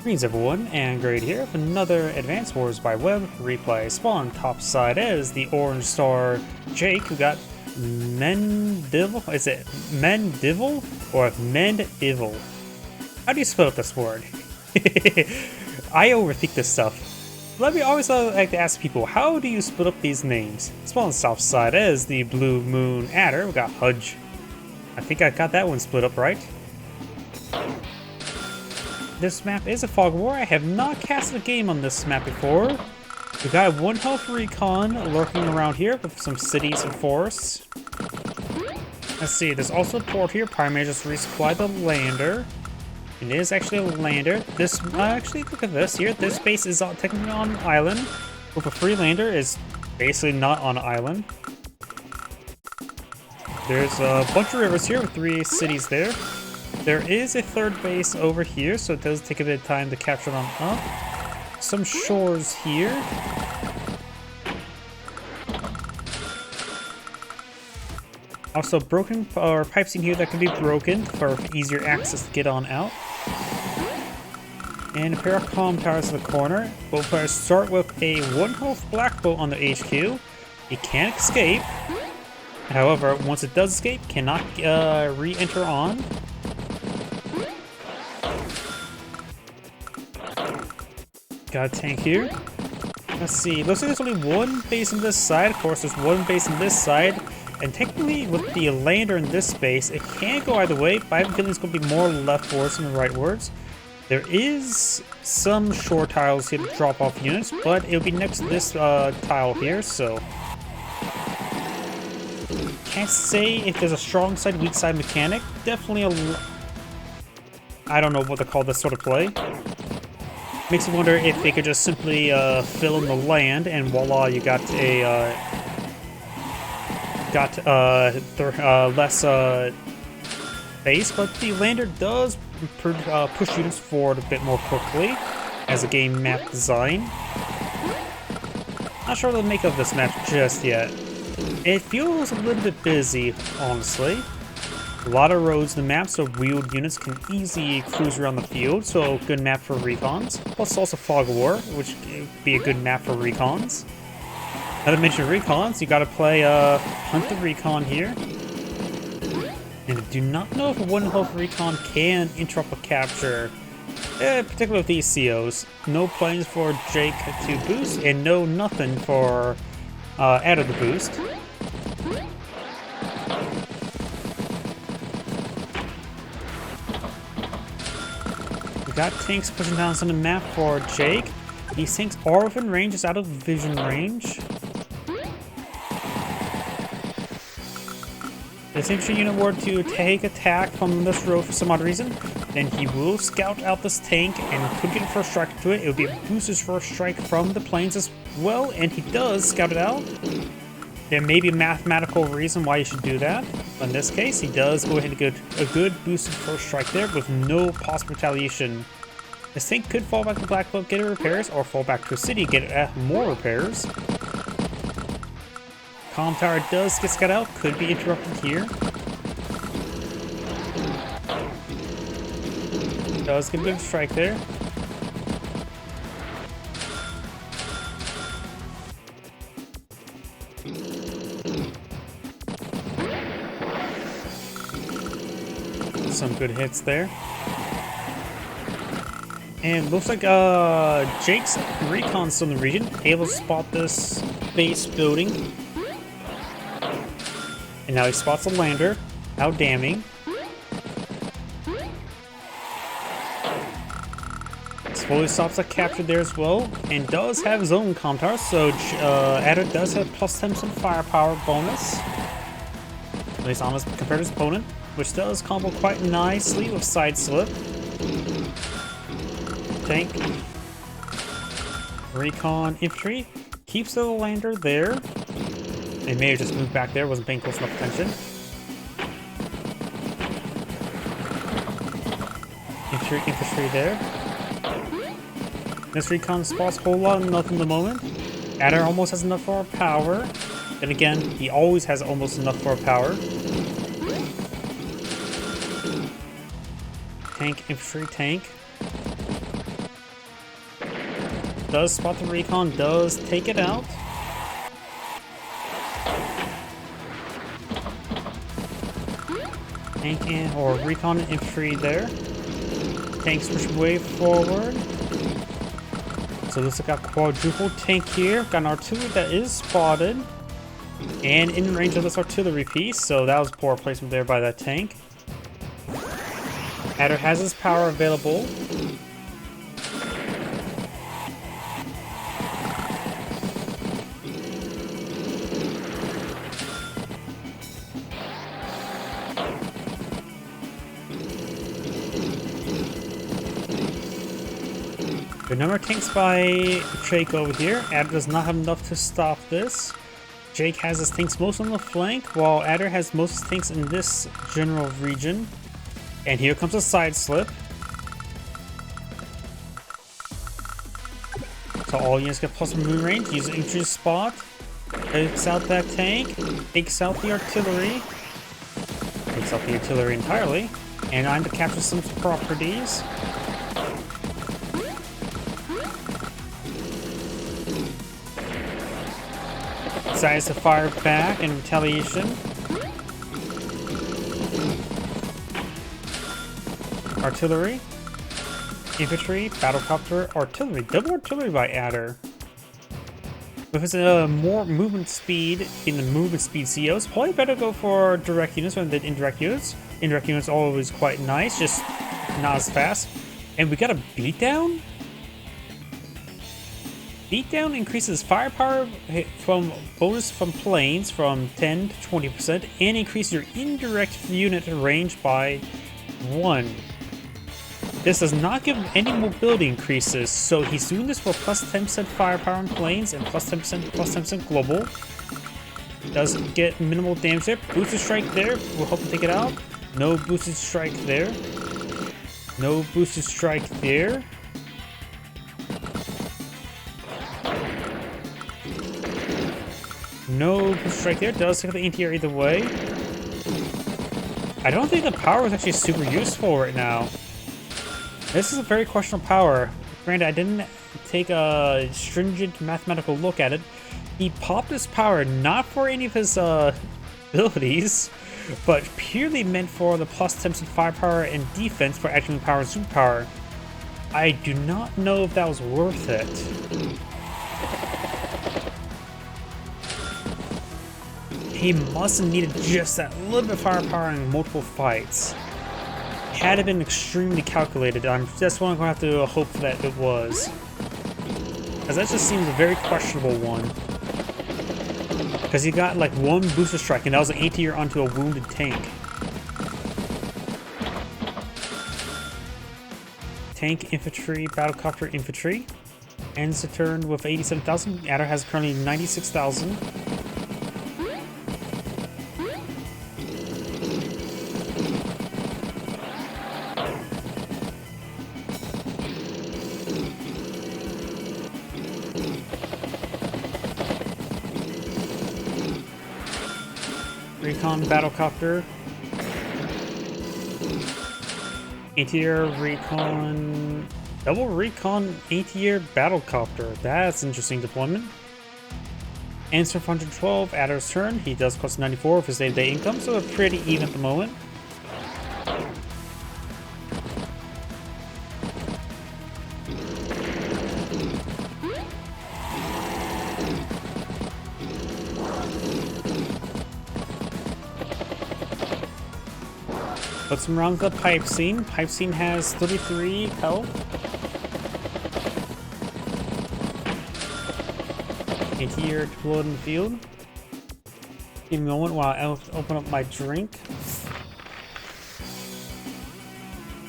Greetings everyone, and Grade here with another Advanced Wars by Web replay. Spawn topside is the orange star Jake, who got Mendivill. Is it Mendivill or Mendivill? How do you spell this word? I overthink this stuff. Let me always like to ask people, how do you split up these names? Spawn south side is the Blue Moon Adder. We got Hudge. I think I got that one split up right. This map is a fog war. I have not casted a game on this map before. We got a 1 health recon lurking around here with some cities and forests. Let's see, there's also a port here. Probably just resupply the lander. It is actually a lander. This actually, look at this here. This base is technically on an island, with a free lander is basically not on an island. There's a bunch of rivers here with 3 cities there. There is a third base over here, so it does take a bit of time to capture them up. Some shores here. Also, broken pipes in here that can be broken for easier access to get on out. And a pair of comm towers in the corner. We'll start with a 1 health black boat on the HQ. It can't escape. However, once it does escape, cannot re-enter on. Got a tank here. Let's see. Looks like there's only 1 base on this side. Of course, there's 1 base on this side. And technically, with the lander in this base, it can go either way. But I have a feeling it's going to be more leftwards than rightwards. There is some shore tiles here to drop off units, but it'll be next to this tile here, so can't say if there's a strong side, weak side mechanic. Definitely I don't know what to call this sort of play. Makes me wonder if they could just simply fill in the land, and voila, you got a less base. But the lander does push units forward a bit more quickly as a game map design. Not sure what to make of this map just yet. It feels a little bit busy, honestly. A lot of roads in the map, so wheeled units can easily cruise around the field, so good map for recons. Plus also Fog of War, which would be a good map for recons. Now to mention recons, you gotta play Hunt the Recon here. And I do not know if a 1 health recon can interrupt a capture, particularly with these COs. No planes for Jake to boost, and no nothing for Adder to boost. Got tanks pushing down some of the map for Jake. These tanks are within range, just out of vision range. If this infantry unit were to take attack from this road for some odd reason, then he will scout out this tank and could get a first strike to it. It would be a booster's first strike from the planes as well, and he does scout it out. There may be a mathematical reason why you should do that. But in this case, he does go ahead and get a good boosted first strike there with no possible retaliation. This tank could fall back to Black Boat, get it repairs, or fall back to a city, get more repairs. Comm tower does get scouted out, could be interrupted here. Does get a good strike there. Some good hits there. And looks like Jake's recon's still in the region, able to spot this base building. And now he spots a lander. How damning. Slowly stops a capture there as well, and does have his own comm tower, so Adder does have plus 10% firepower bonus, at least on his compared to his opponent, which does combo quite nicely with side slip. Tank, recon, infantry, keeps the lander there. They may have just moved back there, wasn't paying close enough attention. Infantry there. This recon spots a whole lot of nothing at the moment. Adder almost has enough for our power. Then again, he always has almost enough for our power. Tank, infantry, tank. does spot the recon, does take it out. Tank or recon and infantry there. Tanks push way forward. So looks like a quadruple tank here. Got an artillery that is spotted. And in range of this artillery piece, so that was poor placement there by that tank. Adder has his power available. Good number of tanks by Jake over here. Adder does not have enough to stop this. Jake has his tanks most on the flank, while Adder has most of his tanks in this general region. And here comes a side slip. So all units get plus moon range. Use the infantry spot. Takes out that tank. Takes out the artillery. Takes out the artillery entirely. And I'm to capture some properties. Decides to fire back in retaliation. Artillery, infantry, battlecopter, artillery. Double artillery by Adder. With his more movement speed in the movement speed COs, probably better go for direct units rather than indirect units. Indirect units always quite nice, just not as fast. And we got a beatdown? Beatdown increases firepower from bonus from planes from 10 to 20% and increases your indirect unit range by 1. This does not give him any mobility increases, so he's doing this for plus 10% firepower on planes and plus 10% global. Does get minimal damage there. Boosted strike there. We'll hope to take it out. No boosted strike there. No boosted strike there. No boosted strike there. Does take out the anti-air either way. I don't think the power is actually super useful right now. This is a very questionable power. Granted, I didn't take a stringent mathematical look at it. He popped his power not for any of his abilities, but purely meant for the plus 10% firepower and defense for adjuvant power and superpower. I do not know if that was worth it. He must have needed just that little bit of firepower in multiple fights. Had it been extremely calculated, that's what I'm going to have to hope that it was. Because that just seems a very questionable one. Because he got like one booster strike and that was an anti-air onto a wounded tank. Tank, infantry, battlecopter, infantry. Ends the turn with 87,000. Adder has currently 96,000. Recon battlecopter. Anti-air recon. Double recon anti-air battlecopter. That's interesting deployment. Answer 112, Adder's turn. He does cost 94 of his day-to-day income, so they're pretty even at the moment. Puts him around the pipe scene. Pipe scene has 33 health. Anti-air deployed in the field. Give me a moment while I open up my drink.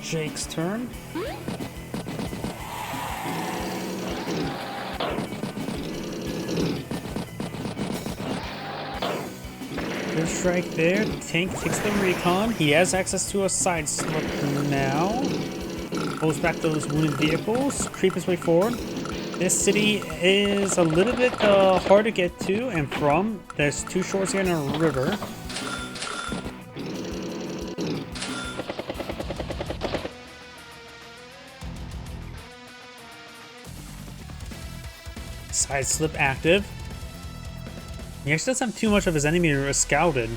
Jake's turn. Good strike there. Tank takes the recon. He has access to a side slip now. Pulls back those wounded vehicles. Creep his way forward. This city is a little bit hard to get to and from. There's two shores here and a river. Side slip active. He actually doesn't have too much of his enemy scouted.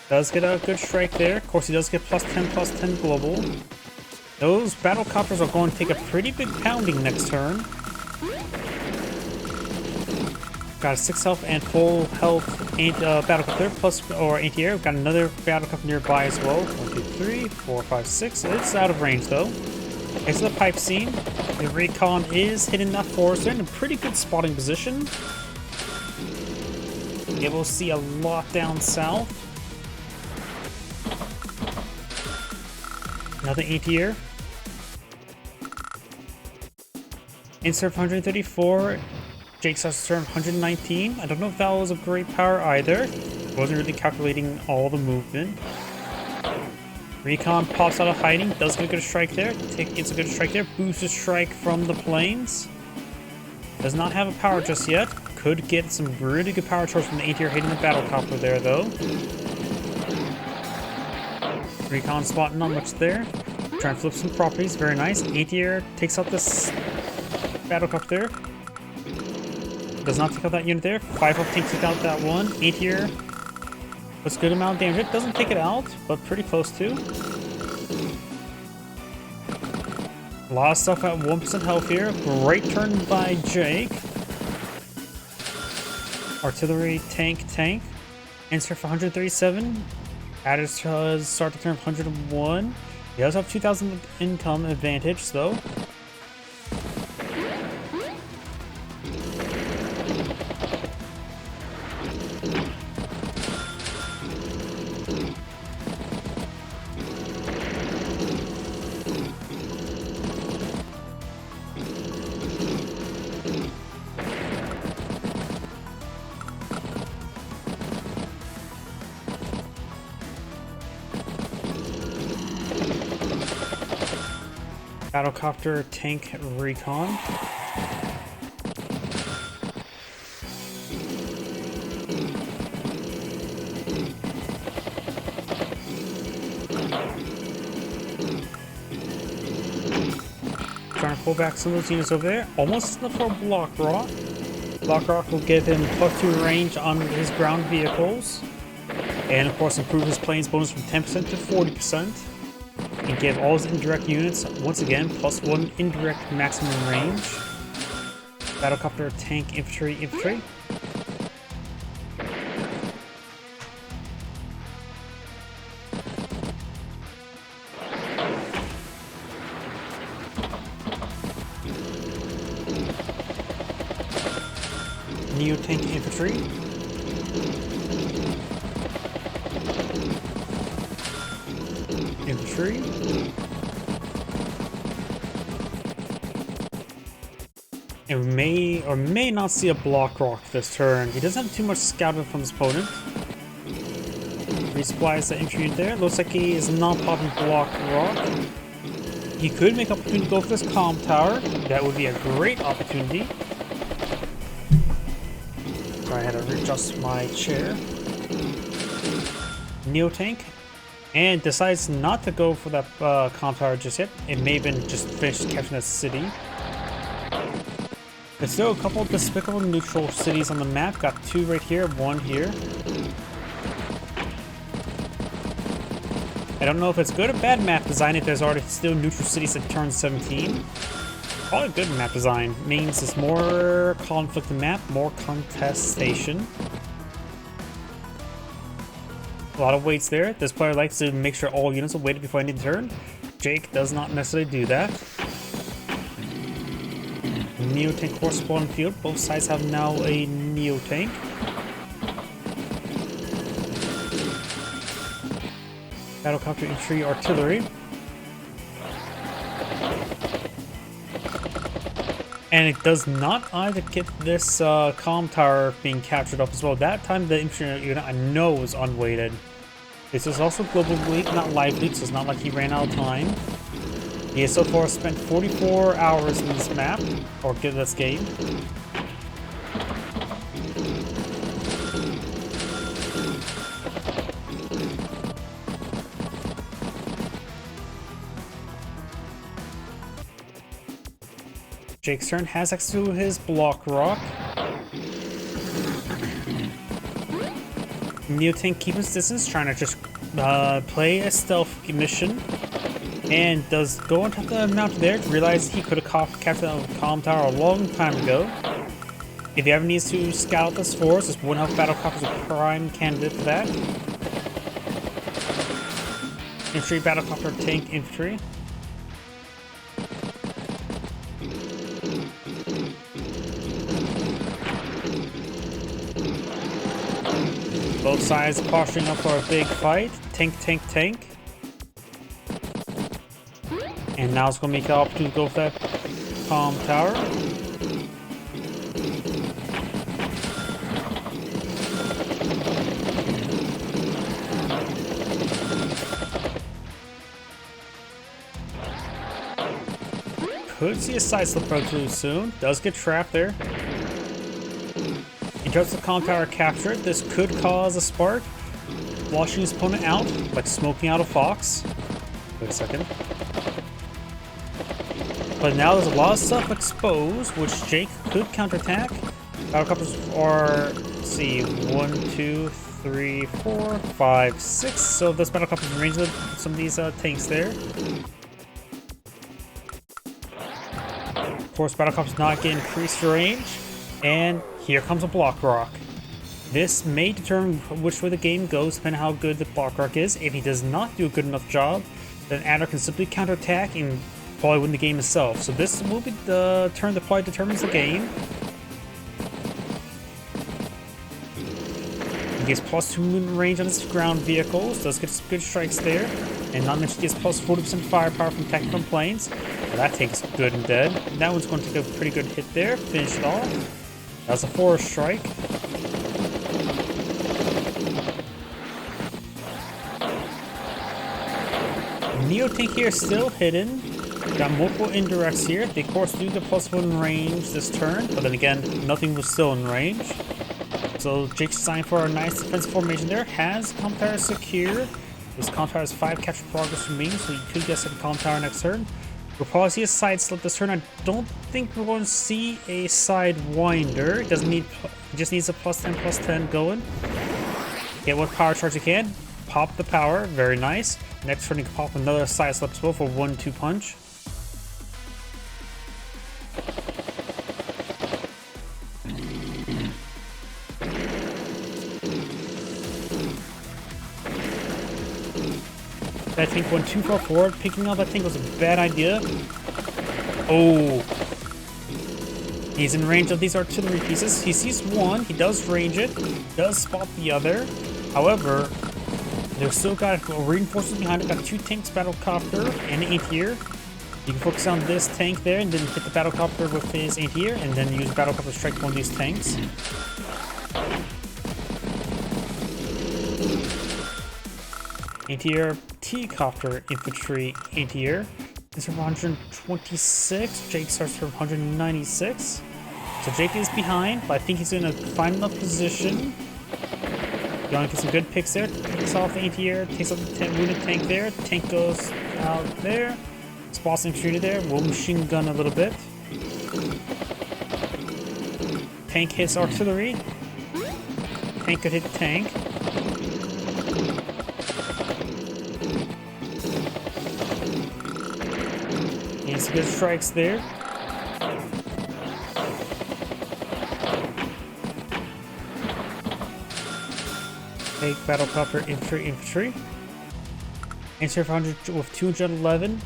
Does get a good strike there. Of course, he does get +10/+10 global. Those battle copters are going to take a pretty big pounding next turn. Got a 6 health and full health battlecopter plus or anti-air. We've got another battlecopter nearby as well. 1, 2, 3, 4, 5, 6. It's out of range though. Next to the pipe scene. The recon is hitting that forest. They're in a pretty good spotting position. Able to see a lot down south. Another anti-air. Insert 134. Jake starts to turn 119. I don't know if that was a great power either. Wasn't really calculating all the movement. Recon pops out of hiding. Does get a good strike there. Gets a good strike there. Boosted strike from the planes. Does not have a power just yet. Could get some really good power charge from the anti-air hitting the battlecopter there though. Recon spot not much there. Trying to flip some properties. Very nice. Anti-air takes out this battlecopter. Does not take out that unit there. 5 health takes out that one. Anti-air puts a good amount of damage. It doesn't take it out, but pretty close to. A lot of stuff at 1% health here. Great turn by Jake. Artillery, tank. Insert for 137. Added start to turn 101. He does have 2,000 income advantage, though. Battlecopter, tank, recon. Trying to pull back some of those units over there. Almost enough for Block Rock. Block Rock will give him +2 range on his ground vehicles. And of course improve his planes bonus from 10% to 40%. And give all his indirect units, once again, +1 indirect maximum range. Battlecopter, tank, infantry. Neo-tank infantry. Infantry. And we may or may not see a Block Rock this turn. He doesn't have too much scouted from his opponent. Resupplies the infantry there. Looks like he is not popping Block Rock. He could make opportunity to go for this comm tower. That would be a great opportunity. I had to readjust my chair. Neo-tank. And decides not to go for that comm tower just yet. It may have been just finished capturing that city. There's still a couple of despicable neutral cities on the map. Got 2 right here, 1 here. I don't know if it's good or bad map design if there's already still neutral cities at turn 17. Probably good map design. Means it's more conflict in map, more contestation. A lot of waits there. This player likes to make sure all units are weighted before ending the turn. Jake does not necessarily do that. Neo-tank horse spawn field. Both sides have now a Neo-tank. Battlecopter, infantry, artillery. And it does not either get this comm tower being captured up as well. That time the infantry unit I know was unweighted. This is also global bleak, not live leak, so it's not like he ran out of time. He has so far spent 44 hours in this map, or this game. Jake's turn has access to his block rock. Neotank keeps his distance, trying to just play a stealth mission. And does go on top of the mountain there to realize he could have captured the column tower a long time ago. If he ever needs to scout this force, this one health battlecopter is a prime candidate for that. Infantry battlecopter, tank infantry. Both sides posturing up for a big fight. Tank, tank, tank. And now it's going to make an opportunity to go for that calm tower. Could see a side slip relatively soon. Does get trapped there. He drops the calm tower captured. This could cause a spark, washing his opponent out like smoking out a fox. Wait a second. But now there's a lot of stuff exposed, which Jake could counterattack. Battlecopters are, let's see, 1, 2, 3, 4, 5, 6. So this battlecopter in range of some of these tanks there. Of course, battlecopters not get increased range. And here comes a block rock. This may determine which way the game goes, depending on how good the block rock is. If he does not do a good enough job, then Adder can simply counterattack and probably win the game itself. So this will be the turn that probably determines the game. He gets +2 movement range on his ground vehicles. Does get some good strikes there. And not mention he gets +40% firepower from attacking from planes. Well, that tank is good and dead. And that one's going to take a pretty good hit there. Finish it off. That's a forest strike. Neotank here is still hidden. Got multiple indirects here. They of course do get +1 range this turn, but then again, nothing was still in range. So Jake's designed for a nice defensive formation there. Has calm tower secure. This calm tower has 5 capture progress remaining, so you could get a calm tower next turn. We'll probably see a side slip this turn. I don't think we're going to see a side winder. It doesn't need, it just needs a +10/+10 going. Get what power charge you can. Pop the power, very nice. Next turn you can pop another side slip as well for 1-2 punch. That tank went too far forward. Picking up that tank was a bad idea. Oh. He's in range of these artillery pieces. He sees one. He does range it. Does spot the other. However, they've still got reinforcements behind it. Got 2 tanks, battlecopter, and an anti-air. You can focus on this tank there and then hit the battlecopter with his anti-air and then use battlecopter to strike one of these tanks. Anti-air, T-copter, infantry, anti-air. This is 126. Jake starts from 196. So Jake is behind, but I think he's in a fine enough position. Gonna get some good picks there. Takes off the anti-air, takes off the wounded tank there. Tank goes out there. Spots and shooter there. Will machine gun a little bit. Tank hits artillery. Tank could hit tank. And some good strikes there. Take battlecopter, infantry. Answer 100 with 211.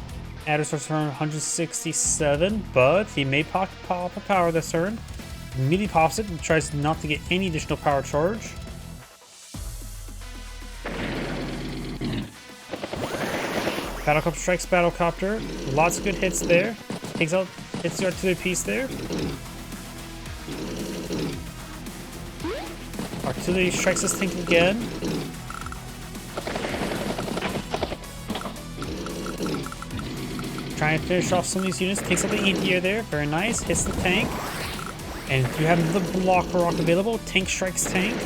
Adder starts from 167, but he may pop a power this turn. Immediately pops it and tries not to get any additional power charge. Battlecopter strikes battlecopter. Lots of good hits there. Takes out, hits the artillery piece there. Artillery strikes this tank again. Trying to finish off some of these units. Takes out the anti-air there. Very nice. Hits the tank. And if you have another block rock available, tank strikes tank.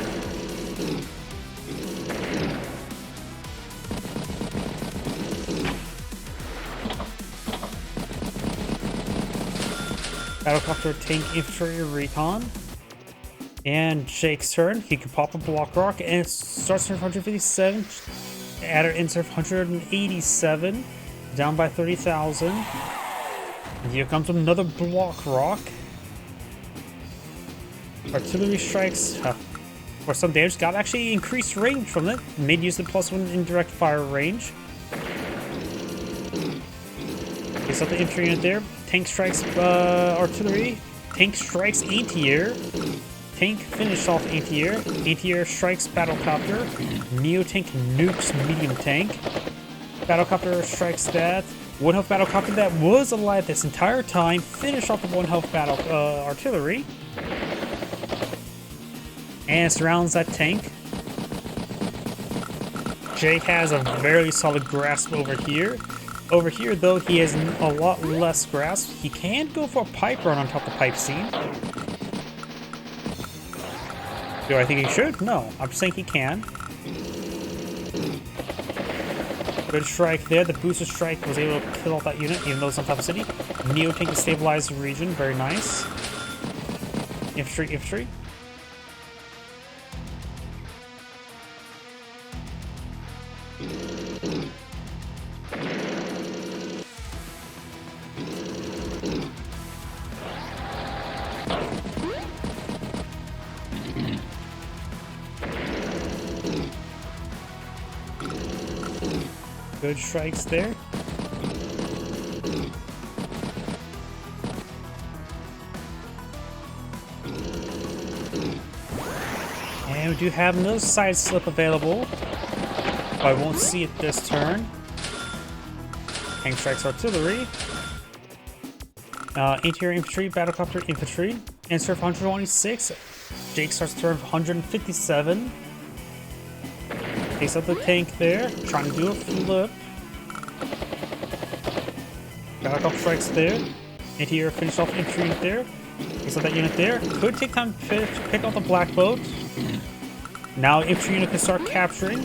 Battlecopter, tank, infantry, recon. And Jake's turn. He can pop a block rock and it starts turn 157. Adder ends 187. Down by 30,000. And here comes another block rock. Artillery strikes for some damage. Got actually increased range from it. Made use of +1 indirect fire range. Gets up the infantry unit there. Tank strikes artillery. Tank strikes anti-air. Tank finished off anti-air. Anti-air strikes battlecopter. Neo tank nukes medium tank. Battlecopter strikes that. 1 health battlecopter that was alive this entire time. Finished off the 1 health battle artillery. And surrounds that tank. Jake has a very solid grasp over here. Over here, though, he has a lot less grasp. He can go for a pipe run on top of the pipe scene. Do I think he should? No. I'm just saying he can. Good strike there. The booster strike was able to kill off that unit, even though it's on top of the city. Neo tank to stabilize the region. Very nice. Infantry, infantry. Good strikes there. And we do have another side slip available. I won't see it this turn. Tank strikes artillery. Interior infantry, battlecopter infantry. Answer of 126. Jake starts turn 157. Takes out the tank there, trying to do a flip. Battlecopter strikes there. Anti-air finish off infantry unit there. Takes out that unit there. Could take time to pick out the black boat. Now infantry unit can start capturing.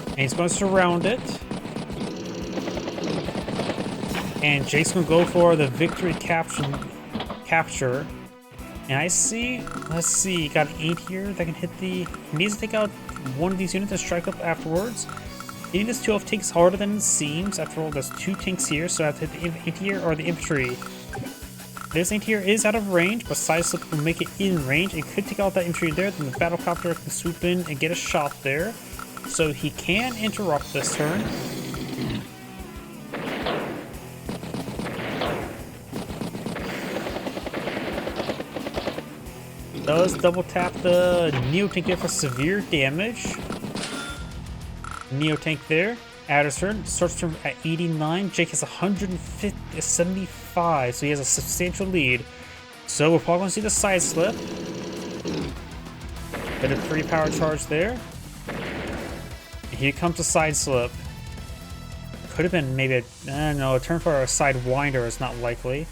And he's going to surround it. And Jake's going to go for the victory capture. And I see, let's see, got an 8 here that can hit the, needs to take out one of these units and strike up afterwards. Hitting this 2 takes harder than it seems. After all, there's 2 tanks here, so I have to hit the anti-air or the infantry. This anti-air is out of range, but side slip will make it in range. It could take out that infantry there, then the battlecopter can swoop in and get a shot there. So he can interrupt this turn. Does double tap the Neo tank there for severe damage. Neo tank there. Adder's turn. Starts turn at 89. Jake has 175, so he has a substantial lead. So we're probably going to see the side slip. Get a 3 power charge there. And here comes the side slip. Could have been maybe a turn for a side winder is not likely.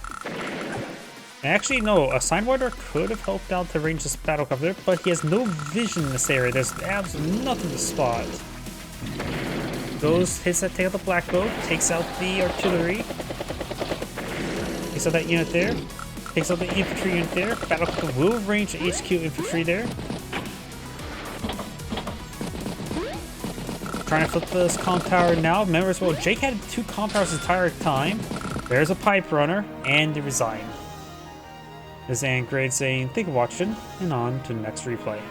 Actually, no, a Sidewinder could have helped out to range this battlecopter, but he has no vision in this area. There's absolutely nothing to spot. Hits that, take out the black boat, takes out the artillery. Takes out that unit there. Takes out the infantry unit there. Battlecopter will range the HQ infantry there. Trying to flip this comm tower now. Remember as well, Jake had 2 comm towers the entire time. There's a pipe runner, and they resign. This is Grade saying thank you for watching, and on to the next replay.